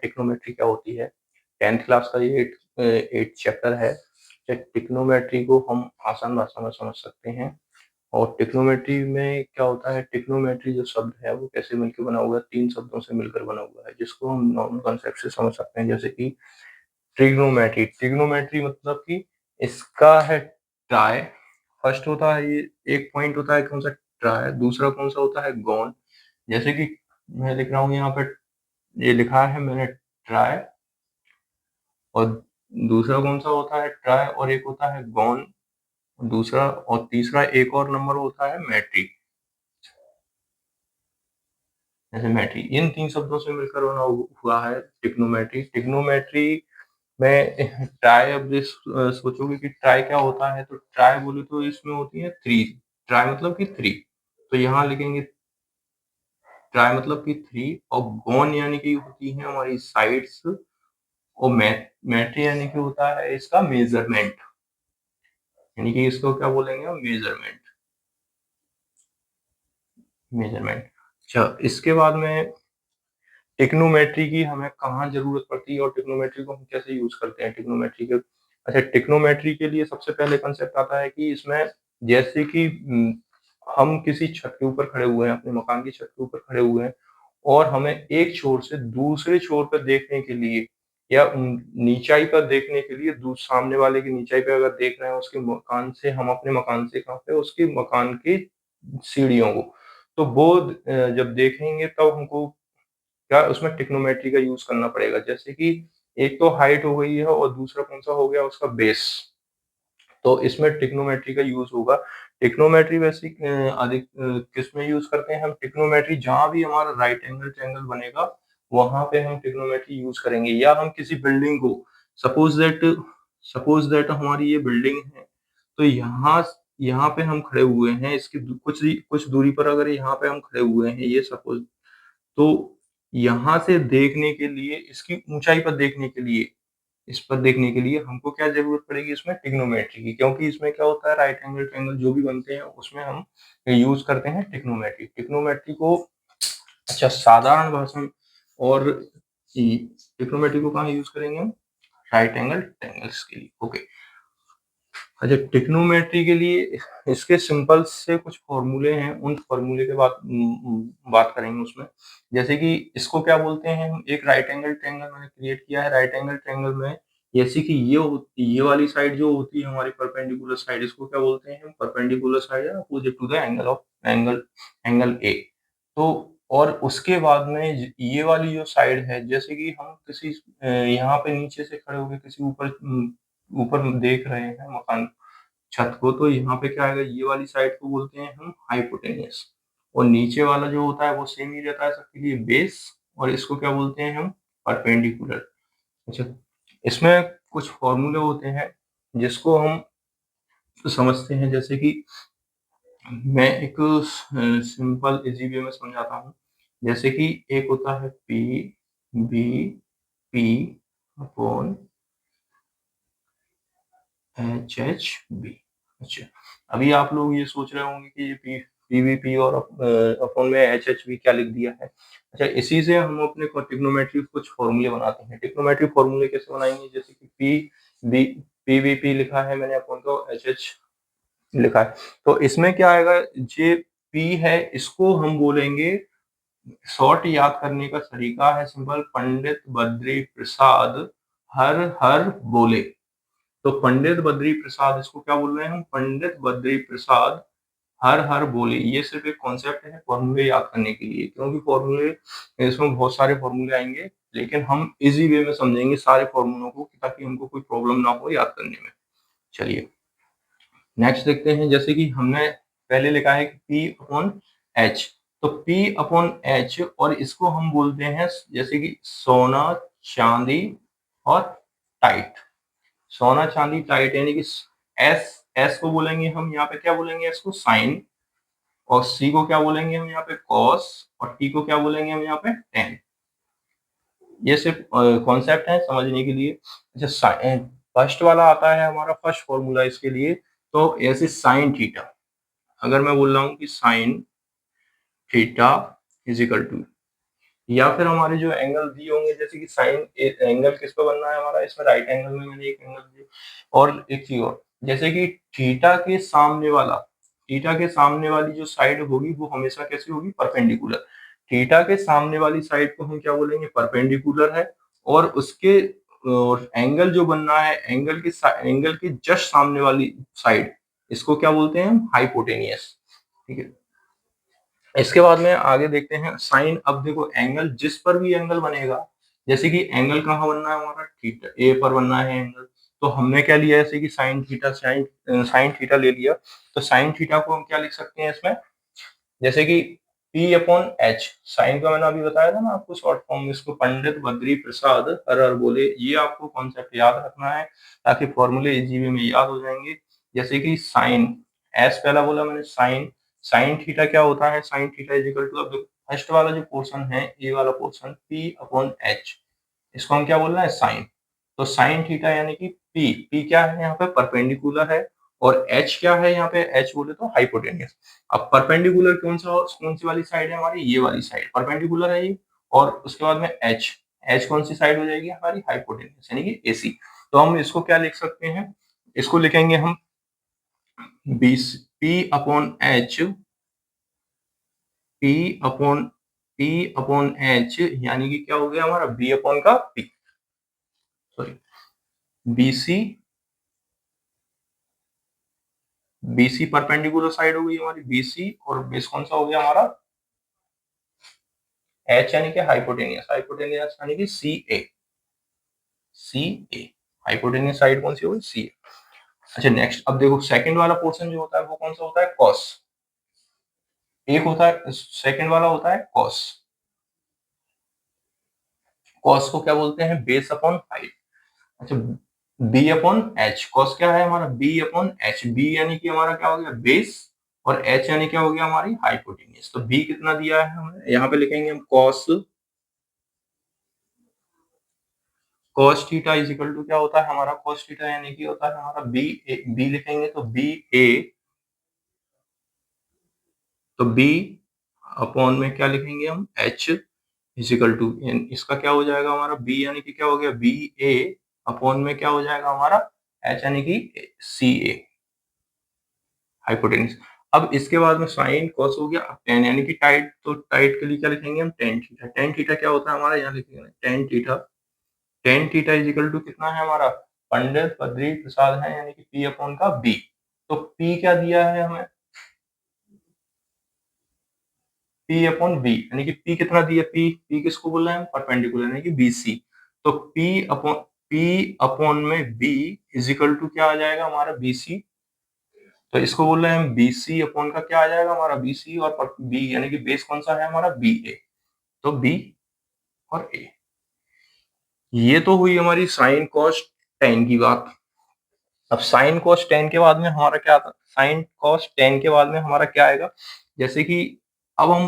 Trigonometry क्या होती है। 10th क्लास का ये 8 चैप्टर है। ट्रिग्नोमेट्री को हम आसान भाषा में समझ सकते हैं। और ट्रिग्नोमेट्री में क्या होता है, ट्रिग्नोमेट्री जो शब्द है वो कैसे मिलकर बना हुआ है, 3 शब्दों से मिलकर बना हुआ है, जिसको हम नॉर्मल कॉन्सेप्ट से समझ सकते हैं। जैसे कि ट्रिग्नोमेट्री, ट्रिग्नोमेट्री मतलब कि इसका है ट्राई। फर्स्ट होता है, ये एक पॉइंट होता है कौन सा, ट्राई। दूसरा कौन सा होता है, गॉन। जैसे कि मैं लिख रहा हूँ यहाँ पे, ये लिखा है मैंने ट्राई, और दूसरा कौन सा होता है, ट्राई, और एक होता है गॉन, दूसरा, और तीसरा एक और नंबर होता है मैट्री। जैसे मैट्री, इन 3 शब्दों से मिलकर बना हुआ है ट्रिग्नोमेट्री। ट्रिग्नोमेट्री में ट्राई, अब सोचोगे कि ट्राई क्या होता है, तो ट्राई बोले तो इसमें होती है 3। ट्राई मतलब कि 3, तो यहाँ लिखेंगे ट्राई मतलब कि 3, और गॉन यानी कि होती है हमारी साइड्स, और मैट्री यानी कि होता है इसका मेजरमेंट, यानी कि इसको क्या बोलेंगे हम, मेजरमेंट। मेजरमेंट। अच्छा, इसके बाद में ट्रिग्नोमेट्री की हमें कहाँ जरूरत पड़ती है और ट्रिग्नोमेट्री को हम कैसे यूज करते हैं ट्रिग्नोमेट्री के। अच्छा, ट्रिग्नोमेट्री के लिए सबसे पहले कंसेप्ट आता है कि इसमें, जैसे कि हम किसी छत के ऊपर खड़े हुए हैं, अपने मकान की छत के ऊपर खड़े हुए हैं, और हमें एक छोर से दूसरे छोर पर देखने के लिए, या नीचाई पर देखने के लिए, सामने वाले की नीचाई पे अगर देख रहे हैं उसके मकान से, हम अपने मकान से कहाँ पे, उसके मकान की सीढ़ियों को, तो वो जब देखेंगे तब हमको क्या उसमें ट्रिग्नोमेट्री का यूज करना पड़ेगा। जैसे कि एक तो हाइट हो गई है, और दूसरा कौन सा हो गया, उसका बेस। तो इसमें ट्रिग्नोमेट्री का यूज होगा। ट्रिग्नोमेट्री वैसे अधिक किस में यूज करते हैं हम ट्रिग्नोमेट्री, जहां भी हमारा राइट एंगल ट्रायंगल बनेगा वहां पे हम ट्रिग्नोमेट्री यूज करेंगे। या हम किसी बिल्डिंग को, सपोज दैट हमारी ये बिल्डिंग है, तो यहाँ यहाँ पे हम खड़े हुए हैं, इसकी कुछ दूरी पर अगर यहाँ पे हम खड़े हुए हैं, ये सपोज, तो यहाँ से देखने के लिए, इसकी ऊंचाई पर देखने के लिए, इस पर देखने के लिए हमको क्या जरूरत पड़ेगी, इसमें ट्रिग्नोमेट्री की। क्योंकि इसमें क्या होता है, राइट एंगल ट्रायंगल जो भी बनते हैं उसमें हम यूज करते हैं ट्रिग्नोमेट्री। ट्रिग्नोमेट्री को, अच्छा, साधारण भाषा में, और ट्रिग्नोमेट्री को कहाँ यूज करेंगे हम, राइट एंगल ट्रायंगल्स के लिए। ओके। अच्छा, ट्रिग्नोमेट्री के लिए इसके सिंपल से कुछ फॉर्मूले हैं, उन फॉर्मूले के बाद बात करेंगे उसमें। जैसे कि इसको क्या बोलते हैं हम, एक राइट एंगल ट्रायंगल मैंने क्रिएट किया है। राइट एंगल ट्रायंगल में जैसे कि ये वाली साइड जो होती है हमारी परपेंडिकुलर साइड, इसको क्या बोलते हैं हम, परपेंडिकुलर साइड है opposite to the angle of angle A. तो और उसके बाद में ये वाली जो साइड है, जैसे कि हम किसी यहाँ पे नीचे से खड़े होकर किसी ऊपर ऊपर देख रहे हैं मकान छत को, तो यहाँ पे क्या आएगा, ये वाली साइड को बोलते हैं हम हाइपोटेन्यूस, और नीचे वाला जो होता है वो सेम ही रहता है सबके लिए, बेस, और इसको क्या बोलते हैं हम, परपेंडिकुलर। अच्छा, इसमें कुछ फॉर्मूले होते हैं जिसको हम समझते हैं। जैसे कि मैं एक सिंपल इजी वे में समझाता हूँ। जैसे कि एक होता है P B P upon HHB। अच्छा, अभी आप लोग ये सोच रहे होंगे कि ये PVP और अपॉन में HHB क्या लिख दिया है। अच्छा, इसी से हम अपने ट्रिग्नोमेट्री कुछ फॉर्मूले बनाते हैं। ट्रिग्नोमेट्री फॉर्मूले कैसे बनाएंगे, जैसे कि PVP लिखा है मैंने, अपॉन तो HH लिखा है, तो इसमें क्या आएगा, जे P है इसको हम बोलेंगे, शॉर्ट याद करने का तरीका है सिंपल, पंडित बद्री प्रसाद हर हर बोले। तो पंडित बद्री प्रसाद, इसको क्या बोल रहे हैं हम, पंडित बद्री प्रसाद हर हर बोले। ये सिर्फ एक कॉन्सेप्ट है फॉर्मूले याद करने के लिए, क्योंकि फॉर्मूले, इसमें बहुत सारे फॉर्मूले आएंगे, लेकिन हम इजी वे में समझेंगे सारे फॉर्मूलों को, ताकि हमको कोई प्रॉब्लम ना हो याद करने में। चलिए नेक्स्ट देखते हैं। जैसे कि हमने पहले लिखा है P अपॉन H, तो P अपॉन H, और इसको हम बोलते हैं जैसे कि सोना चांदी और टाइट। सोना चांदी टाइट, यानी कि एस को बोलेंगे हम यहाँ पे, क्या बोलेंगे, एस को साइन, और सी को क्या बोलेंगे हम यहाँ पे, कॉस, और टी को क्या बोलेंगे हम यहाँ पे, टेन। ये सिर्फ कॉन्सेप्ट है समझने के लिए। अच्छा, फर्स्ट वाला आता है हमारा फर्स्ट फॉर्मूला इसके लिए, तो ऐसे साइन थीटा, अगर मैं बोल रहा हूँ कि sine theta is equal to, या फिर हमारे जो एंगल दिए होंगे, जैसे कि साइन एंगल किस पे बनना है हमारा, इसमें राइट एंगल में मैंने एक एंगल दिया। और एक चीज और, जैसे कि थीटा के सामने वाली जो साइड होगी वो हमेशा कैसी होगी, परपेंडिकुलर। थीटा के सामने वाली साइड को हम क्या बोलेंगे, परपेंडिकुलर है। और उसके एंगल जो बनना है, एंगल के जस्ट सामने वाली साइड, इसको क्या बोलते हैं हम, हाइपोटेनियस। ठीक है, इसके बाद में आगे देखते हैं साइन। अब देखो एंगल, जिस पर भी एंगल बनेगा, जैसे कि एंगल कहाँ बनना है हमारा, थीटा ए पर बनना है एंगल। तो हमने क्या लिया, जैसे कि साइन थीटा ले लिया। तो साइन थीटा को हम क्या लिख सकते हैं इसमें, जैसे कि P अपॉन एच, साइन का मैंने अभी बताया था ना आपको शॉर्ट फॉर्म में, इसको पंडित बद्री प्रसाद हर हर बोले, ये आपको कॉन्सेप्ट याद रखना है ताकि फॉर्मूले इजी वे में याद हो जाएंगे। जैसे कि साइन, एस पहला बोला मैंने, साइन साइन थीटा क्या होता है, sine theta is equal to, अब फर्स्ट वाला जो पोर्शन है, ए वाला पोर्शन, P अपॉन एच, इसको हम क्या बोल रहे हैं, साइन। तो साइन थीटा यानी कि पी क्या है यहाँ पे, परपेंडिकुलर है। और एच क्या है यहाँ पे, एच बोले तो हाइपोटेनियस। अब परपेंडिकुलर कौन सी वाली साइड है हमारी, ये वाली साइड परपेंडिकुलर है ये। और उसके बाद में एच, एच कौन सी साइड हो जाएगी हमारी, हाइपोटेनियस यानी कि एसी। तो हम इसको क्या लिख सकते हैं, इसको लिखेंगे हम B, P upon H, P upon P upon H, यानी कि क्या हो गया हमारा, बी अपॉन का P, sorry, BC, BC perpendicular side हो गई हमारी बीसी, और बेस कौन सा हो गया हमारा, एच यानी कि हाइपोटेनियस, हाइपोटेनियस यानी कि सी ए, सी ए, हाइपोटेनियस साइड कौन सी होगी, सी ए। अच्छा नेक्स्ट, अब देखो सेकंड वाला पोर्शन जो होता है वो कौन सा होता है, कॉस। एक होता है, सेकंड वाला होता है कॉस। कॉस को क्या बोलते हैं, बेस अपॉन हाइट। अच्छा, बी अपॉन एच, कॉस क्या है हमारा, बी अपॉन एच, बी यानी कि हमारा क्या हो गया, बेस, और एच यानी क्या हो गया हमारी, हाइपोटेनियस। तो बी कितना दिया है हमें, यहाँ पे लिखेंगे हम cos, cos theta is equal to क्या होता है हमारा, cos थीटा यानी कि होता है हमारा बी ए, बी लिखेंगे तो बी ए, तो बी अपॉन में क्या लिखेंगे हम, एच इज इक्वल टू, इसका क्या हो जाएगा हमारा, बी यानी कि क्या हो गया, बी ए अपॉन में क्या हो जाएगा हमारा, एच यानी कि सी ए, हाइपोटेन्यूस। अब इसके बाद में साइन कॉस हो गया, अब टेन यानी कि टाइट, तो टाइट के लिए क्या लिखेंगे हम, टेन थीटा। टेन थीटा क्या होता है हमारा, यहाँ लिखेंगे tan theta, tan theta is equal to कितना है हमारा, पंडित बद्री प्रसाद है यानी कि पी अपॉन का बी। तो पी क्या दिया है हमें, पी अपॉन बी, यानी कि पी कितना दिया, पी पी किसको बोल रहे हैं, परपेंडिकुलर यानी कि बीसी। तो पी अपॉन में बी इज इक्वल टू क्या आ जाएगा हमारा, बीसी। तो इसको बोल रहे हैं बीसी अपॉन का क्या आ जाएगा हमारा, बीसी, और बी यानी कि बेस कौन सा है हमारा, बी ए। तो बी और ए, ये तो हुई हमारी साइन कॉस टेन की बात। अब साइन कॉस टेन के बाद में हमारा क्या आता है, साइन कॉस टेन के बाद में हमारा क्या आएगा, जैसे कि अब हम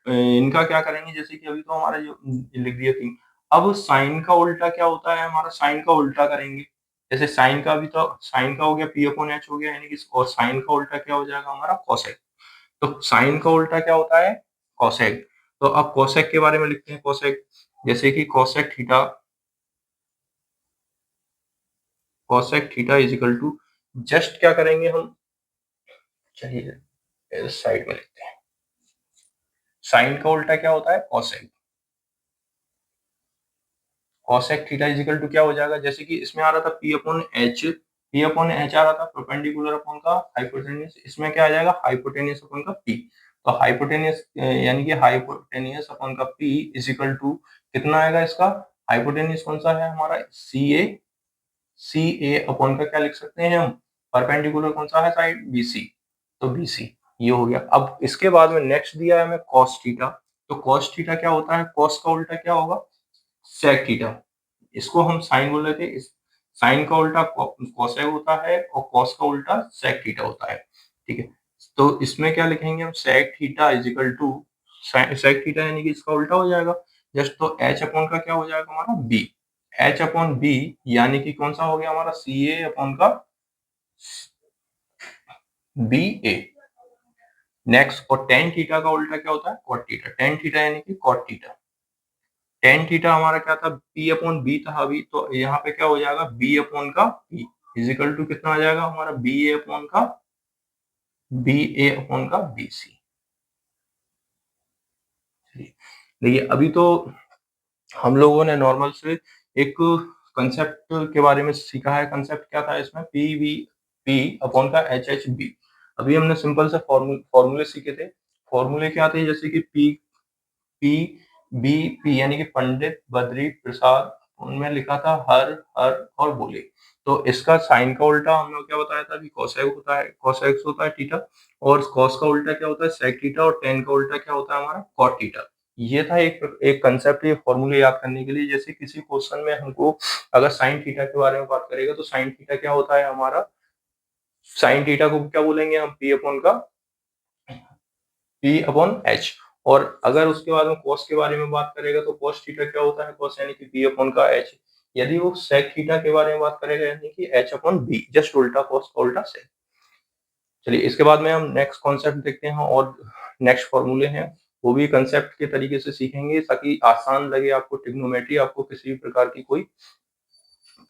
इनका क्या करेंगे, जैसे कि अभी तो हमारा जो लिख दिया थी। अब साइन का उल्टा क्या होता है हमारा, साइन का उल्टा करेंगे। जैसे साइन का भी तो, साइन का हो गया पी अपॉन एच हो गया, यानी कि और साइन का उल्टा क्या हो जाएगा हमारा, कोसेक। तो साइन का उल्टा क्या होता है, कोसेक। तो अब कोसेक के बारे में लिखते हैं, कोसेक, जैसे कि cosec theta, cosec theta is equal to, just क्या करेंगे हम, चलिए साइड में लिखते हैं, साइन का उल्टा क्या होता है, cosec. Cosec theta is equal to क्या हो जाएगा, जैसे कि इसमें आ रहा था P upon H, P upon H आ रहा था परपेंडिकुलर अपॉन का हाइपोटेनियस, इसमें क्या आ जाएगा, हाइपोटेनियस अपॉन का पी। तो हाइपोटेनियस यानी कि हाइपोटेनियस अपॉन का पी इज इक्वल टू कितना आएगा इसका, हाइपोटेनियस कौन सा है हमारा, सी ए, सी ए अपॉन का क्या लिख सकते हैं हम, परपेंडिकुलर कौन सा है साइड, बीसी। तो बीसी, ये हो गया। अब इसके बाद में नेक्स्ट दिया है हमें कॉस थीटा। तो कॉस थीटा क्या होता है, कॉस का उल्टा क्या होगा, सेक थीटा। इसको हम साइन बोल रहे थे, इस साइन का उल्टा कोसेक होता है, और कॉस का उल्टा सेक थीटा होता है। ठीक है, तो इसमें क्या लिखेंगे हम, sec theta is equal to, sec theta यानी कि इसका उल्टा हो जाएगा जस्ट, तो एच अपॉन का क्या हो जाएगा हमारा, बी, एच अपॉन बी, यानी कि कौन सा हो गया हमारा, सी ए अपॉन का बी ए। नेक्स्ट, और टेन थीटा का उल्टा क्या होता है, कॉट थीटा, टेन थीटा यानी कि कॉट थीटा। टेन थीटा हमारा क्या था, P अपॉन बी था अभी, तो यहाँ पे क्या हो जाएगा, B अपॉन का P इजिकल टू कितना आ जाएगा हमारा, BA अपॉन का BC। देखिए अभी तो हम लोगों ने नॉर्मल से एक कंसेप्ट के बारे में सीखा है। कंसेप्ट क्या था इसमें, P अपॉन का HHB। अभी हमने सिंपल से फॉर्मूले सीखे थे। फॉर्मूले क्या थे, जैसे कि P यानी कि पंडित, बद्री, प्रसाद, उनमें लिखा था हर, हर और बोले। तो इसका साइन का उल्टा हम लोग क्या बताया था कि कोसेक होता है, कोसेक होता है थीटा, और कॉस का उल्टा क्या होता है, सेक थीटा, और टेन का उल्टा क्या होता है हमारा, कॉट थीटा। ये था एक कंसेप्ट, ये फॉर्मूले याद करने के लिए। जैसे किसी क्वेश्चन में हमको अगर साइन थीटा के बारे में बात करेगा, तो साइन थीटा क्या होता है हमारा, साइन थीटा को क्या बोलेंगे हम, P अपॉन एच। और अगर उसके बाद में कॉस के बारे में बात करेगा, तो कॉस थीटा क्या होता है, कॉस यानी कि P अपॉन का एच। यदि वो सेक थीटा के बारे में बात करेगा, यानी कि एच अपॉन बी, जस्ट उल्टा कॉस का उल्टा सेक। चलिए इसके बाद में हम नेक्स्ट कॉन्सेप्ट देखते हैं, और नेक्स्ट फॉर्मूले हैं, वो भी कंसेप्ट के तरीके से सीखेंगे, ताकि आसान लगे आपको ट्रिग्नोमेट्री, आपको किसी भी प्रकार की कोई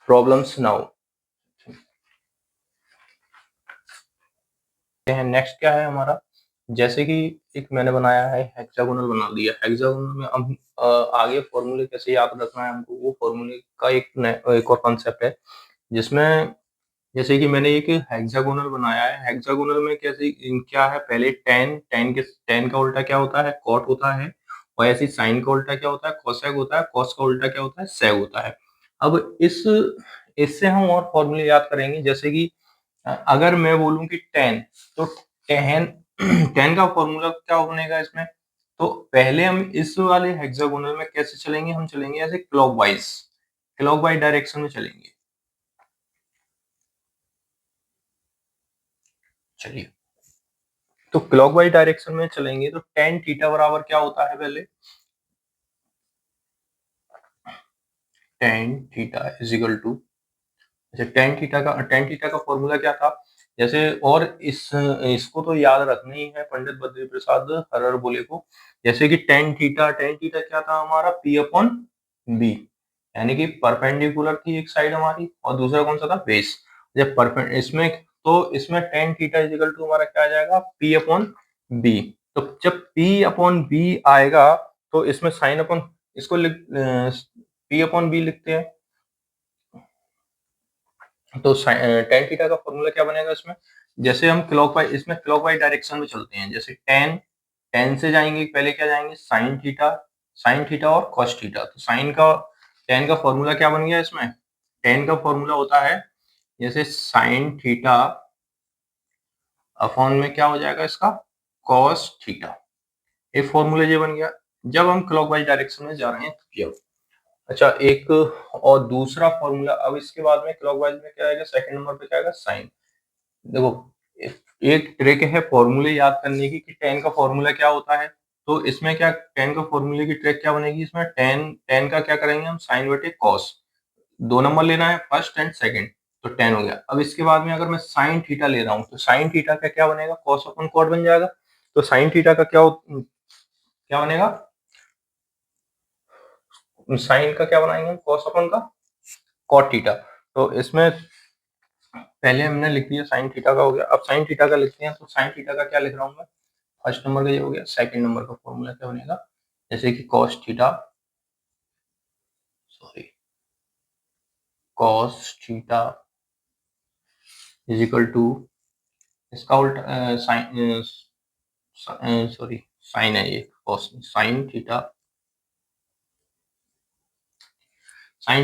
प्रॉब्लम्स ना हो। नेक्स्ट क्या है हमारा, जैसे कि एक मैंने बनाया है हेक्सागोनल बना दिया। हेक्सागोनल में हम आगे फॉर्मूले कैसे याद रखना है हमको, वो फॉर्मूले का एक और कॉन्सेप्ट है, जिसमें जैसे कि मैंने एक हेक्सागोनल बनाया है। हेक्सागोनल में कैसे क्या है, पहले टेन का उल्टा क्या होता है, कॉट होता है, और ऐसे साइन का उल्टा क्या होता है, कोसेक होता है, कॉस का उल्टा क्या होता है, सेक होता है। अब इससे हम और फॉर्मूले याद करेंगे, जैसे कि अगर मैं बोलूं कि टेन, तो टेन टेन का फॉर्मूला क्या बनेगा इसमें, तो पहले हम इस वाले हेक्सागोनल में कैसे चलेंगे, हम चलेंगे ऐसे क्लॉकवाइज डायरेक्शन में चलेंगे। चलिए तो क्लॉकवाइज डायरेक्शन में चलेंगे, तो टेन थीटा बराबर क्या होता है, पहले tan theta is equal to, अच्छा टेन थीटा का फॉर्मूला क्या था, जैसे, और इसको तो याद रखना ही है, पंडित बद्री प्रसाद हरर बोले को। जैसे कि टेन थीटा क्या था हमारा, P अपॉन बी, यानी कि परपेंडिकुलर थी एक साइड हमारी, और दूसरा कौन सा था, बेस। जब परपेंड इसमें, तो इसमें टेन थीटा इजिकल टू हमारा क्या आ जाएगा, P अपॉन बी। तो जब P अपॉन बी आएगा, तो इसमें साइन अपॉन, इसको P अपॉन बी लिखते हैं। तो टेन थीटा का फॉर्मूला क्या बनेगा इसमें, जैसे हम क्लॉकवाइज डायरेक्शन में चलते हैं, जैसे टेन टेन से जाएंगे, पहले क्या जाएंगे, साइन थीटा और कॉस थीटा। तो टेन का फॉर्मूला क्या बन गया इसमें, टेन का फॉर्मूला होता है जैसे साइन थीटा अपॉन में क्या हो जाएगा इसका, कॉस थीटा। एक फॉर्मूला ये बन गया, जब हम क्लॉकवाइज डायरेक्शन में जा रहे हैं तो ये। अच्छा एक और दूसरा फॉर्मूला, अब इसके बाद में क्लॉकवाइज में क्या आएगा, सेकंड नंबर पे क्या आएगा, साइन। देखो एक ट्रिक है फॉर्मूले याद करने की, कि टेन का फॉर्मूला क्या होता है। तो इसमें क्या, टेन का फॉर्मूले की ट्रिक क्या बनेगी, इसमें टेन टेन का क्या करेंगे हम, साइन बटे कॉस, दो नंबर लेना है, फर्स्ट एंड सेकंड, तो टेन हो गया। अब इसके बाद में अगर मैं साइन थीटा ले रहा हूँ, तो साइन थीटा का क्या बनेगा, कॉस अपन कॉट बन जाएगा। तो साइन थीटा का क्या बनेगा, साइन का क्या बनाएंगे, कॉस अपन का कॉट थीटा। तो इसमें पहले हमने लिख दिया साइन थीटा का हो गया, अब साइन थीटा का लिखते हैं। तो साइन थीटा का क्या लिख रहा हूँ मैं, फर्स्ट नंबर का ये हो गया, सेकंड नंबर का फॉर्मूला क्या बनेगा, जैसे कि cos theta is equal to, इसका उल्टा साइन, सॉरी साइन है ये, कॉस साइन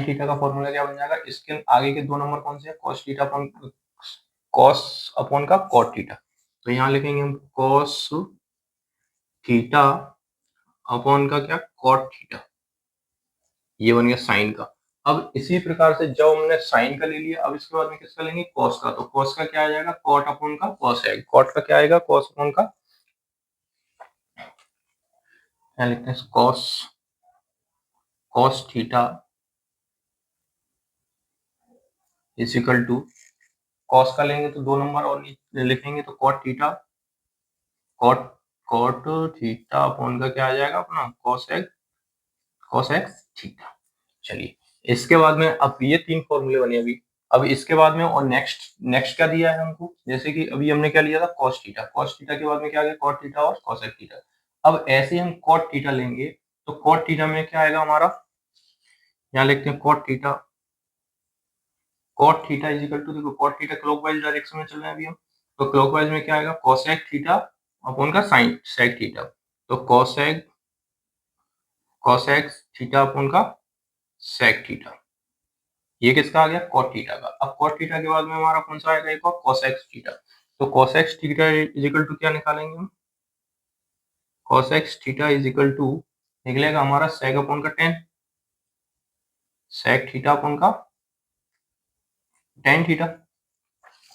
थीटा का फॉर्मूला क्या बन जाएगा, इसके आगे के दो नंबर कौन से हैं, कॉस अपॉन का कॉट थीटा। तो यहाँ लिखेंगे हम कॉस थीटा अपॉन का क्या, कॉट थीटा, ये बन गया साइन का। अब इसी प्रकार से जब हमने साइन का ले लिया, अब इसके बाद में किसका लेंगे, कॉस का। तो कॉस का क्या आ जाएगा, कॉट अपॉन का कॉस है, कॉट का क्या आएगा, कॉस अपॉन का, क्या लिखते हैं, cos cos theta is equal to, cos का लेंगे तो दो नंबर और लिखेंगे, तो cot theta, cot cot theta upon का क्या आ जाएगा अपना, कॉसेक cos x थीटा। चलिए इसके बाद में अब ये 3 फॉर्मूले बने अभी। अब इसके बाद में और नेक्स्ट क्या दिया है हमको, जैसे कि अभी हमने क्या लिया था cos थीटा, cos थीटा के बाद में क्या आ गया cot थीटा और cos x थीटा। अब ऐसे हम cot थीटा लेंगे तो cot थीटा में क्या आएगा हमारा, यहाँ लिखते हैं cot theta, cot theta is equal to, देखो cot थीटा क्लॉकवाइज डायरेक्शन में चल रहे हैं अभी हम, तो क्लॉकवाइज में क्या आएगा cosec थीटा अपॉन का sin sec थीटा, तो cosec थीटा अपॉन का sec थीटा, ये किसका आ गया cot थीटा का। अब cot थीटा के बाद में हमारा कौन सा आएगा एक और cosec थीटा, तो cosec theta is equal to क्या निकालेंगे हम, cosec theta is equal to निकलेगा हमारा sec अपॉन का 10, sec थीटा अपॉन का tan थीटा।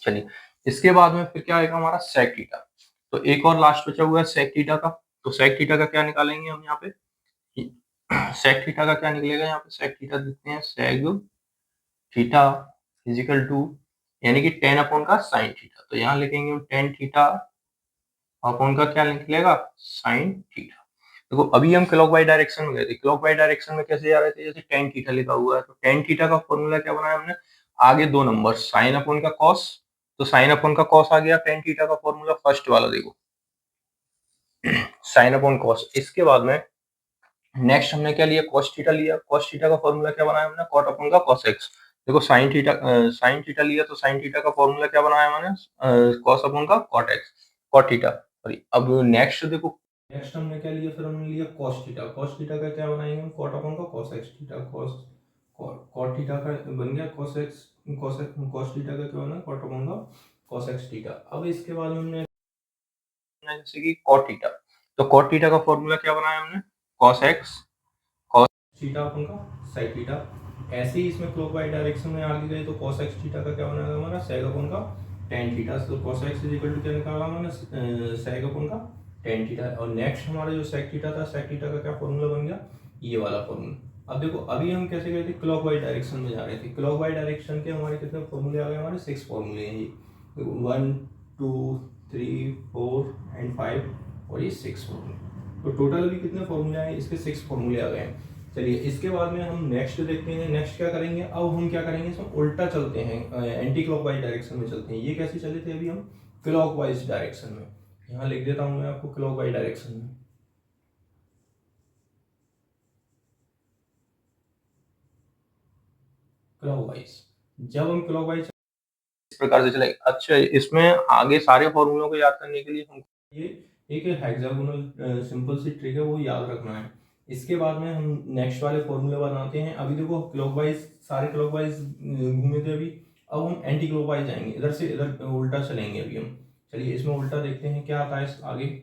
चलिए इसके बाद में फिर क्या आएगा हमारा sec थीटा, तो एक और लास्ट बचा हुआ है sec थीटा का, तो sec थीटा का क्या निकालेंगे हम यहाँ पे, sec थीटा का क्या निकलेगा यहाँ पे, sec थीटा देखते हैं sec theta is equal to यानी कि 10 अपॉन का sin थीटा, तो यहाँ लिखेंगे हम tan थीटा अपॉन का क्या निकलेगा sin थीटा। देखो अभी हम क्लॉकवाइज डायरेक्शन में गए थे, क्लॉकवाइज डायरेक्शन में कैसे जा रहे थे, जैसे tan थीटा लिखा हुआ है, तो tan थीटा का फॉर्मूला क्या बनाया हमने, आगे 2 नंबर sin अपॉन का cos, तो sin अपॉन का cos आ गया tan थीटा का फॉर्मूला फर्स्ट वाला, देखो sin अपॉन cos। इसके बाद में नेक्स्ट हमने क्या लिया cos थीटा लिया, cos थीटा का फॉर्मूला क्या बनाया हमने cot अपॉन का cos x। देखो sin थीटा लिया तो sin थीटा का फॉर्मूला क्या बनाया हमने cos अपॉन का cot x, cot theta. Sorry अब नेक्स्ट देखो, नेक्स्ट हमने क्या लिया, फिर हमने लिया cos थीटा, cos थीटा का क्या बनाएंगे हम cot अपॉन का cos x theta, cot theta का बन गया cos थीटा का क्या बना cot अपॉन का cos x थीटा। अब इसके बाद हमने जैसे कि cot थीटा, तो cot थीटा का फॉर्मूला क्या बनाया हमने cos x cos थीटा अपन का sec थीटा। ऐसे ही इसमें क्लॉकवाइज डायरेक्शन में आगे गए तो cos x थीटा का क्या बनेगा हमारा sec अपन का tan थीटा, तो cos x is equal to क्या निकाला हमने sec अपन का tan थीटा। और नेक्स्ट हमारा जो sec थीटा था, sec थीटा का क्या फॉर्मूला बन गया, ये वाला फॉर्मूला। अब देखो अभी हम कैसे गए थे क्लॉकवाइज डायरेक्शन में जा रहे थे, क्लॉकवाइज डायरेक्शन के हमारे कितने फॉर्मूले आ गए, हमारे 6 फॉर्मूले हैं ये, 1 2 3 4 एंड 5 और ये 6 फॉर्मूले, तो टोटल भी कितने फॉर्मूले आए इसके 6 फॉर्मूले आ गए हैं। चलिए इसके बाद में हम नेक्स्ट देखते हैं, नेक्स्ट क्या करेंगे, अब हम क्या करेंगे इसमें उल्टा चलते हैं, एंटी क्लॉकवाइज डायरेक्शन में चलते हैं। ये कैसे चले थे अभी हम क्लॉकवाइज डायरेक्शन में, यहाँ लिख देता हूँ मैं आपको क्लॉकवाइज डायरेक्शन में, क्लॉकवाइज जब हम क्लॉकवाइज इस प्रकार से चले। अच्छा इसमें आगे सारे फॉर्मूलों को याद करने के लिए हमको ये एक हेक्सागोनल सिंपल सी ट्रिक है, वो याद रखना है। इसके बाद में हम नेक्स्ट वाले फॉर्मूले बनाते हैं। अभी देखो क्लॉकवाइज सारे क्लॉकवाइज घूमे थे अभी, अब हम एंटी क्लॉकवाइज जाएंगे, इधर से इधर उल्टा चलेंगे अभी हम। चलिए इसमें उल्टा देखते हैं क्या आता है आगे।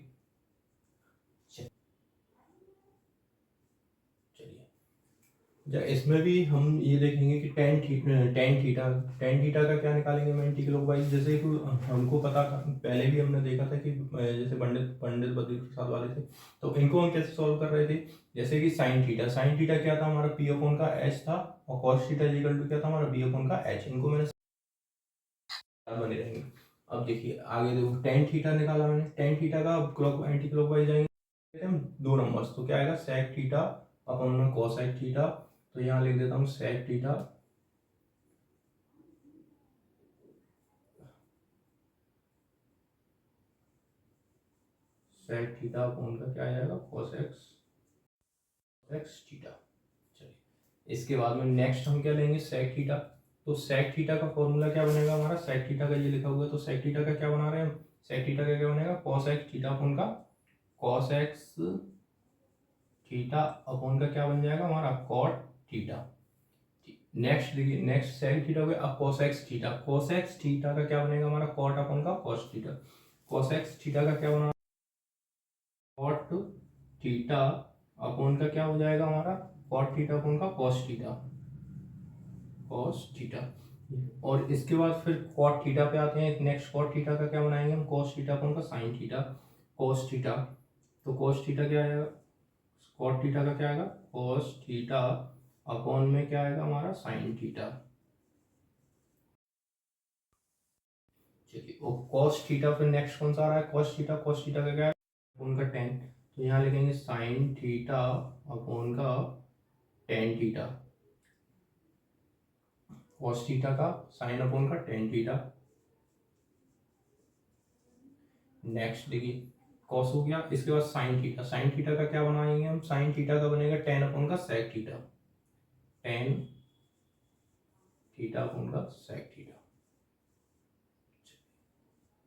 इसमें भी हम ये देखेंगे कि टेन थीटा का क्या निकालेंगे हम एंटी क्लॉकवाइज, जैसे कि हमको पता था पहले भी हमने देखा था कि जैसे पंडित पंडित बद्री प्रसाद वाले थे, तो इनको हम कैसे सॉल्व कर रहे थे, जैसे कि साइन थीटा क्या था हमारा पी अपॉन का एच था, और कॉस थीटा इक्वल टू क्या था हमारा बी अपॉन का एच, इनको मैंने बने रहेंगे। अब देखिए आगे देखो टेन थीटा निकाला मैंने, टेन थीटा का क्लॉक एंटी क्लॉकवाइज जाएंगे हम 2 नंबर्स, तो क्या आएगा सेक थीटा अपॉन में कोसेक थीटा, तो यहाँ लिख देता हूँ sec theta sec theta upon का क्या आएगा कोसेक्स एक्स थीटा। चलिए इसके बाद में नेक्स्ट हम क्या लेंगे सेक थीटा, तो सेक थीटा का फॉर्मूला क्या बनेगा हमारा, सेक थीटा का ये लिखा हुआ है, तो सेक थीटा का क्या बना रहे हैं हम, सेक थीटा का क्या बनेगा कोसेक थीटा अपॉन का कोसेक्स थीटा अपॉन का क्या बन जाएगा हमारा कॉट थीटा। नेक्स्ट देखिए नेक्स्ट सेक थीटा हो गया, अब कोसेक्स थीटा, कोसेक्स थीटा का क्या बनेगा हमारा कॉट अपॉन का कॉस थीटा, कोसेक्स थीटा का क्या बना कॉट थीटा अपॉन का क्या हो जाएगा हमारा कॉट थीटा अपॉन का कॉस थीटा, कॉस थीटा। और इसके बाद फिर कॉट थीटा पे आते हैं, नेक्स्ट कॉट थीटा का क्या बनाएंगे हम कॉस थीटा अपॉन का साइन थीटा, कॉस थीटा, तो कॉस थीटा क्या आएगा कॉट थीटा का क्या आएगा कॉस थीटा अपॉन में क्या आएगा हमारा साइन थीटा। चलिए और कॉस थीटा फिर नेक्स्ट कौन सा आ रहा है कॉस थीटा का क्या है अपॉन का टेन, तो यहाँ लिखेंगे साइन थीटा अपॉन का टेन थीटा, कॉस थीटा का साइन अपॉन का टेन थीटा। नेक्स्ट देखिए कॉस हो गया, इसके बाद साइन थीटा, साइन थीटा का क्या बनाएंगे हम, साइन थीटा का बनेगा टेन अपॉन का sec theta, tan theta upon का सेक थीटा।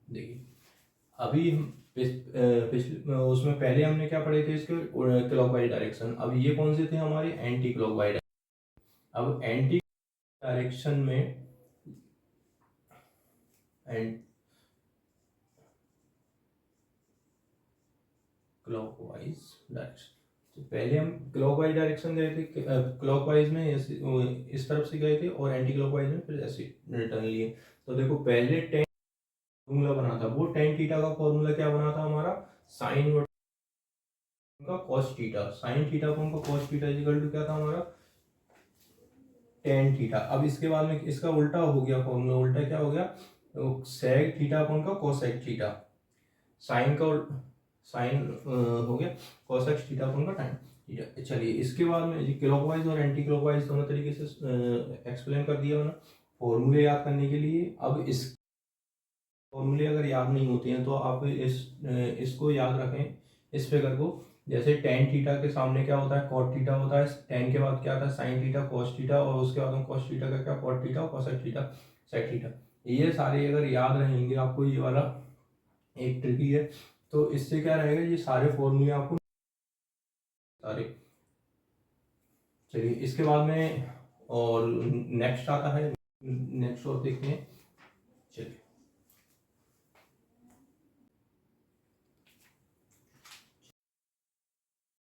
देखिए अभी हम पिछले उसमें पहले हमने क्या पढ़े थे इसके क्लॉकवाइज डायरेक्शन, अब ये कौन से थे हमारे एंटी क्लॉकवाइज। अब एंटी डायरेक्शन में एंड क्लॉकवाइज डायरेक्शन, तो पहले हम क्लॉकवाइज डायरेक्शन गए थे, क्लॉकवाइज में इस तरफ से गए थे और एंटी क्लॉकवाइज में फिर ऐसे रिटर्न लिए। तो देखो पहले टेन फॉर्मूला बना था, वो टेन थीटा का फॉर्मूला क्या बना था हमारा, साइन का कॉस थीटा, साइन थीटा को उनका कॉस थीटा इक्वल टू क्या था हमारा, टेन थीटा। अब इसके बाद में इसका उल्टा हो गया फॉर्मूला, उल्टा क्या हो गया, तो सेक थीटा अपॉन का कोसेक थीटा, साइन का साइन हो गया कोसेक थीटा अपॉन का टाइम थीटा। चलिए इसके बाद में क्लॉकवाइज और एंटी क्लॉकवाइज दोनों तरीके से एक्सप्लेन कर दिया मैंने फॉर्मूले याद करने के लिए। अब इस फॉर्मूले अगर याद नहीं होते हैं तो आप इसको याद रखें, इस फिगर को। जैसे टेन थीटा के सामने क्या होता है, कॉट थीटा होता है, टेन के बाद क्या आता है साइन थीटा कॉस थीटा, और उसके बाद हम कॉस थीटा का क्या cot theta cosec theta sec theta. ये सारे अगर याद रहेंगे आपको, ये वाला एक ट्रिकी है, तो इससे क्या रहेगा, ये सारे फॉर्मूले आपको सारे। चलिए इसके बाद में और नेक्स्ट आता है, नेक्स्ट और देखते हैं। चलिए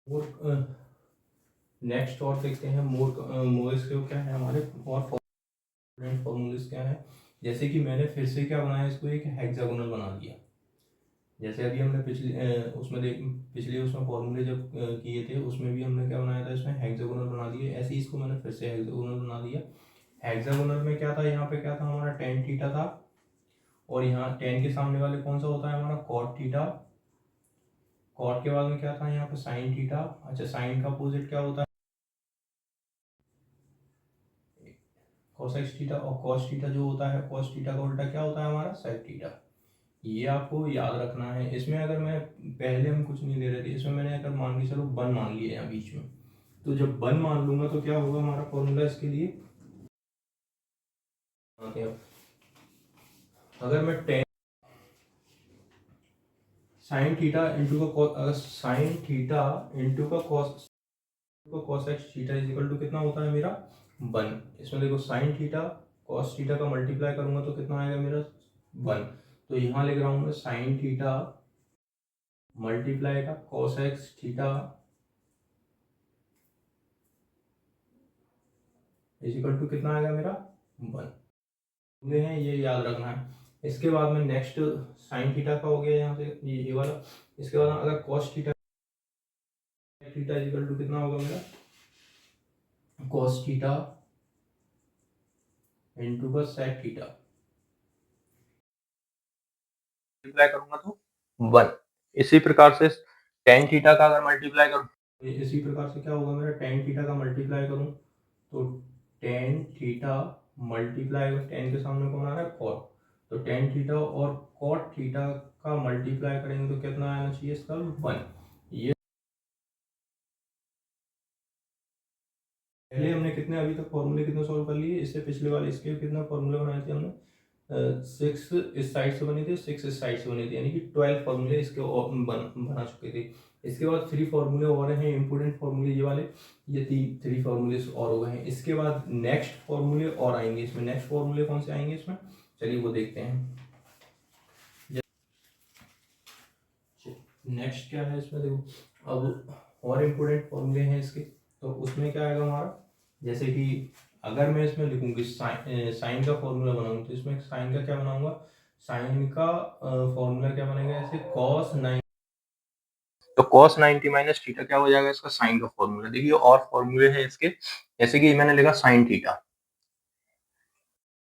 और नेक्स्ट और देखते हैं मोर इसके क्या है हमारे और फॉर्मूलेस क्या है। जैसे कि मैंने फिर से क्या बनाया, इसको एक हेक्सागोनल बना दिया। जैसे अभी हमने उसमें देख पिछले उसमें फॉर्मूले जब किए थे, उसमें भी हमने क्या बनाया था, इसमें हेक्सागोनल बना दिए। ऐसे ही इसको मैंने फिर से हेक्सागोनल बना दिया। हेक्सागोनल में क्या था, यहाँ पे क्या था हमारा टेन थीटा था, और यहाँ टेन के सामने वाले कौन सा होता है हमारा कॉट थीटा, कॉट के बाद में क्या था यहाँ पे साइन थीटा। अच्छा साइन का अपोजिट क्या होता है, कोसेक थीटा, और कॉस थीटा जो होता है, कॉस थीटा का उल्टा क्या होता है हमारा सेक थीटा। ये आपको याद रखना है। इसमें अगर मैं पहले हम कुछ नहीं दे रहे थे, इसमें मैंने अगर मान के चलो वन मान लिया यहाँ बीच में, तो जब वन मान लूंगा तो क्या होगा हमारा फॉर्मूला इसके लिए, आते हैं। अगर मैं टेन साइन थीटा इंटू का अगर साइन थीटा इंटू का cosec theta is equal to कितना होता है मेरा वन। इसमें देखो साइन थीटा कॉस थीटा का मल्टीप्लाई करूंगा तो कितना आएगा मेरा वन। तो यहाँ लिख रहा हूँ मैं साइन थीटा मल्टीप्लाई का cosec theta is equal to कितना आएगा मेरा वन। हैं ये याद रखना है। इसके बाद में नेक्स्ट साइन थीटा का हो गया यहाँ से ये वाला। इसके बाद अगर cos theta theta is equal to कितना होगा मेरा कॉस थीटा इनटू का सेक थीटा, मल्टीप्लाई करूंगा तो वन। इसी प्रकार से टेन थीटा का अगर मल्टीप्लाई करूं, इसी प्रकार से क्या होगा मेरा टेन थीटा का मल्टीप्लाई करूं तो टेन थीटा मल्टीप्लाई टेन के सामने कौन आ रहा है कॉट, तो टेन थीटा और कॉट थीटा का मल्टीप्लाई करेंगे तो कितना आना चाहिए इसका वन। ये पहले हमने कितने अभी तक फॉर्मूले कितने सॉल्व कर लिए, इससे पिछले वाले इसके कितना फॉर्मूले बनाए थे हमने, सिक्स इस साइड से बनी थी, सिक्स इस साइड से बनी थी, यानी कि 12 फॉर्मूले इसके बना चुके थे। इसके बाद 3 फॉर्मूले और हैं इंपोर्टेंट फॉर्मूले ये वाले, ये 3 फॉर्मूले और हो गए हैं। इसके बाद नेक्स्ट फॉर्मूले और आएंगे इसमें, नेक्स्ट फॉर्मूले कौन से आएंगे इसमें, चलिए वो देखते हैं। नेक्स्ट क्या है इसमें देखो, अब और इम्पोर्टेंट फॉर्मूले हैं इसके, तो उसमें क्या आएगा हमारा, जैसे कि अगर मैं इसमें लिखूंगी साइन का फॉर्मूला बनाऊंगा तो इसमें साइन का क्या बनाऊंगा, साइन का फॉर्मूला क्या बनेगा ऐसे कॉस 90, तो कॉस 90 माइनस थीटा क्या हो जाएगा इसका साइन का फॉर्मूला। देखिए और फॉर्मूले हैं इसके, जैसे कि मैंने लिखा sine theta,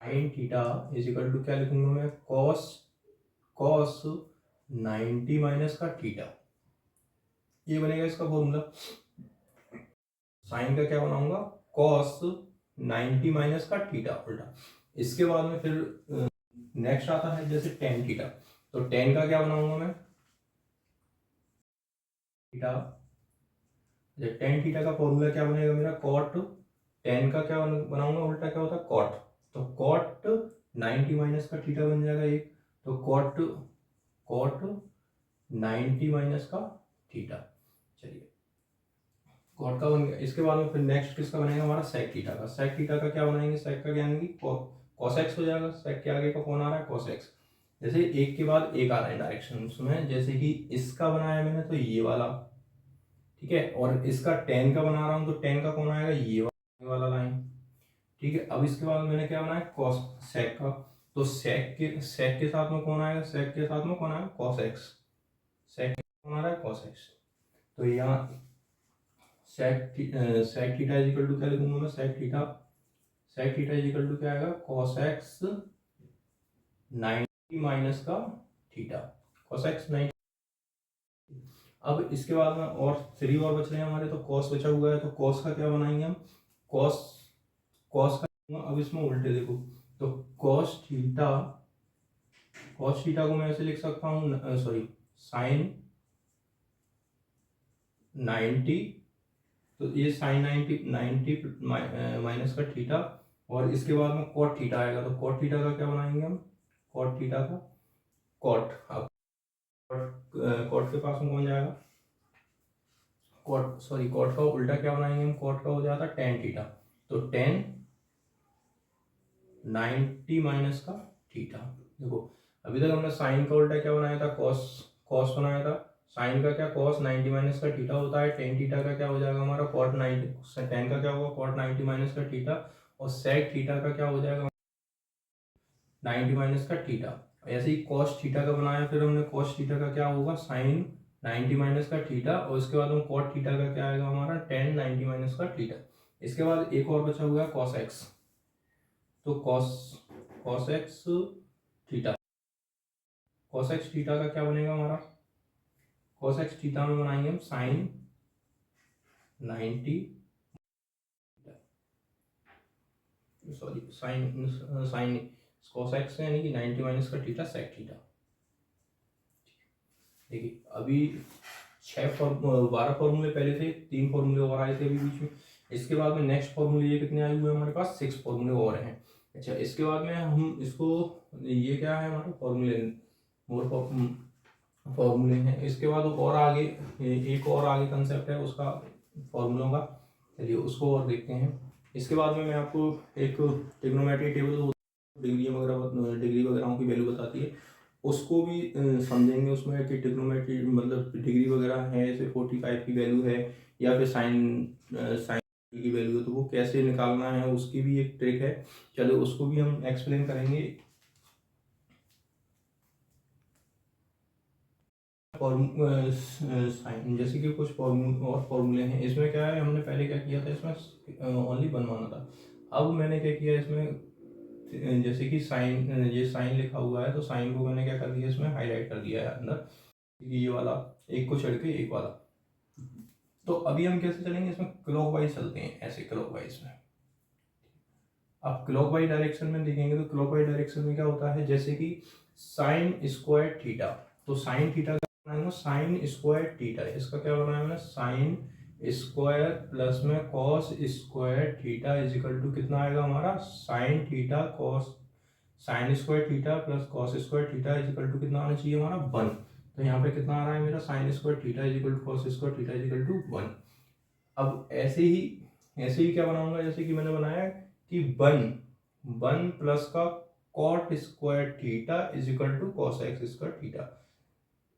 sine theta is equal to क्या लिखूंगा मैं कॉस कॉस 90 माइनस का थीटा, ये बनेगा इसका फॉर्मूला। साइन का क्या बनाऊंगा, कॉस 90 माइनस का थीटा उल्टा। इसके बाद में फिर नेक्स्ट आता है जैसे टेन थीटा, तो टेन का क्या बनाऊंगा मैं, थीटा, टेन थीटा का फॉर्मूला क्या बनेगा मेरा, कॉट, टेन का क्या बनाऊंगा उल्टा, क्या होता है कॉट, तो कॉट 90 माइनस का थीटा बन जाएगा एक, तो कॉट कॉट 90 माइनस का थीटा। चलिए कॉट का बन गया। इसके बाद में फिर नेक्स्ट किसका बनेगा हमारा, सेक थीटा का। सेक थीटा का क्या बनाएंगे, सेक का क्या आएंगे, कॉस एक्स हो जाएगा। सेक के आगे का कौन आ रहा है, कॉस एक्स। जैसे एक के बाद एक आ रहा है डायरेक्शन उसमें, जैसे कि इसका बनाया मैंने तो ये वाला, ठीक है, और इसका टेन का बना रहा हूँ तो टेन का कौन आएगा, ये वाला लाइन, ठीक है। अब इसके बाद मैंने क्या बनाया, कॉस सेक का, तो सेक के साथ में कौन आएगा, सेक के साथ में कौन आएगा, कॉस एक्स। सेक कौन आ रहा है, कॉस एक्स। तो यहाँ sec theta is equal to क्या लिखूंगा मैं, sec theta is equal to क्या आएगा, कॉस एक्स 90 माइनस का थीटा, कॉस एक्स 90। अब इसके बाद में और थ्री और बच रहे हैं हमारे, तो कॉस बचा हुआ है, तो कॉस का क्या बनाएंगे हम, कॉस कॉस का, अब इसमें उल्टे देखो, तो कॉस थीटा को मैं ऐसे लिख सकता हूँ, सॉरी, साइन 90, तो ये साइन 90 माइनस का थीटा, और इसके बाद में कॉट थीटा आएगा, तो कॉट थीटा का क्या बनाएंगे हम, कॉट थीटा का कॉट, अब कॉट के पास में कौन जाएगा, कॉट का उल्टा क्या बनाएंगे हम, कॉट का हो जाता है टेन थीटा, तो टेन 90 माइनस का थीटा। देखो अभी तक हमने साइन का उल्टा क्या बनाया था, कॉस कॉस बनाया था, साइन का क्या कॉस 90 माइनस का थीटा होता है, टेन थीटा का क्या हो जाएगा हमारा कॉट 90, टेन का क्या होगा कॉट 90 माइनस का थीटा, और सेक थीटा का क्या हो जाएगा 90 माइनस का थीटा। ऐसे ही कॉस थीटा का बनाया, फिर हमने कॉस थीटा का क्या होगा साइन 90 माइनस का थीटा, और उसके बाद में कॉट थीटा का क्या आएगा हमारा टेन 90 माइनस का थीटा। इसके बाद एक और बचा हुआ है कॉस एक्स, तो cos cos x theta, cosec theta का क्या बनेगा हमारा, कॉस एक्स थीटा में बनाएंगे हम sine 90, sorry sine sine cosec यानी कि 90 माइनस का थीटा सेक थीटा। देखिए अभी 12 फॉर्मूले पहले थे, 3 फॉर्मूले और आए थे अभी बीच में। इसके बाद में नेक्स्ट फॉर्मूले ये कितने आए हुए हैं हमारे पास, 6 फॉर्मूले और हैं। अच्छा इसके बाद में हम इसको, ये क्या है हमारे फॉर्मूले, मोर फॉर्मूले हैं। इसके बाद और आगे एक और आगे कंसेप्ट है उसका फॉर्मूलों का, चलिए उसको और देखते हैं। इसके बाद में मैं आपको एक ट्रिग्नोमेट्री टेबल, डिग्री वगैरह की वैल्यू बताती है, उसको भी समझेंगे उसमें कि ट्रिग्नोमेट्री मतलब डिग्री वगैरह है, जैसे 45 की वैल्यू है या फिर साइन की वैल्यू है, तो वो कैसे निकालना है उसकी भी एक ट्रिक है। चलो उसको भी हम एक्सप्लेन करेंगे। साइन जैसे कि कुछ फॉर्मूले हैं, इसमें क्या है हमने पहले क्या किया था, इसमें ओनली वन माना था। अब मैंने क्या किया इसमें, जैसे कि साइन, ये साइन लिखा हुआ है तो साइन को मैंने क्या कर दिया इसमें हाईलाइट कर दिया है अंदर, ये वाला एक को छोड़ के एक वाला। तो अभी हम कैसे चलेंगे इसमें, क्लॉकवाइज चलते हैं, ऐसे क्लॉकवाइज में। अब क्लॉकवाइज डायरेक्शन में देखेंगे तो क्लॉकवाइज डायरेक्शन में क्या होता है, जैसे कि साइन स्क्वायर थीटा, तो साइन थीटा का बनाएंगे साइन स्क्वायर थीटा, इसका क्या बनाया मैंने साइन स्क्वायर प्लस में cos square theta is equal to कितना आएगा हमारा sine theta cos, sine square theta plus cos square theta is equal to कितना आना चाहिए हमारा 1। तो यहाँ पे कितना आ रहा है मेरा sine square theta is equal to cos square theta is equal to 1। अब ऐसे ही क्या बनाऊंगा, जैसे कि मैंने बनाया कि 1 प्लस का cot square theta is equal to cosec square theta,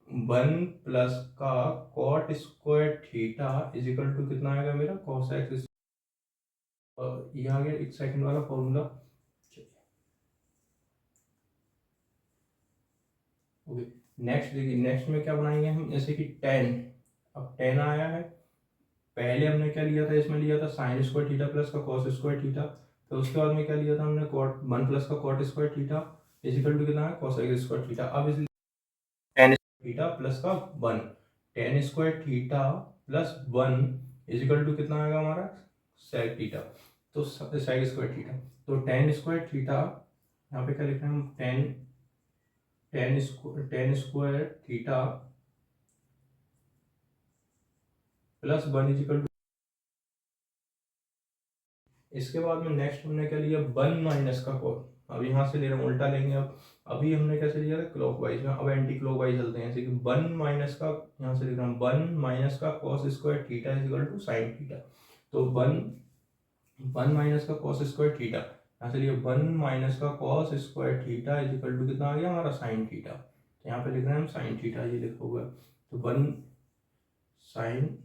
1 plus का cot square theta is equal to कितना आएगा मेरा कॉस एक्स, और ये आ गया एक सेकंड वाला फॉर्मूला। ओके नेक्स्ट देखिए, नेक्स्ट में क्या बनाएंगे हम, जैसे कि 10, अब 10 आया है, पहले हमने क्या लिया था, इसमें लिया था साइन स्क्वायर थीटा प्लस का कॉस स्क्वायर थीटा, तो उसके बाद में क्या लिया था हमने कॉट 1 प्लस का cot square theta is equal to कितना है कॉस एक्स स्क्वायर थीटा। अब इसलिए टेन थीटा प्लस का 1, tan square theta plus 1 is equal to कितना आएगा हमारा सेक थीटा, तो सेक स्क्वायर थीटा, तो टेन स्क्वायर थीटा, यहाँ पे क्या लिख रहे हैं हम, tan square theta plus 1 is equal to. इसके बाद में नेक्स्ट हमने क्या लिया, 1 माइनस का कॉस, अब यहाँ से ले रहे हैं उल्टा लेंगे। अब अभी हमने कैसे लिया था क्लॉकवाइज में, अब एंटी क्लॉकवाइज चलते हैं, जैसे कि 1 माइनस का, यहाँ से लिख रहा हूँ 1 माइनस का cos square theta is equal to sine theta, तो 1 माइनस का कॉस स्क्वायर थीटा, यहाँ से लिया 1 माइनस का cos square theta is equal to कितना आ गया हमारा साइन थीटा, तो यहाँ पे लिख रहे हैं हम साइन थीटा, ये लिखा हुआ है, तो 1 साइन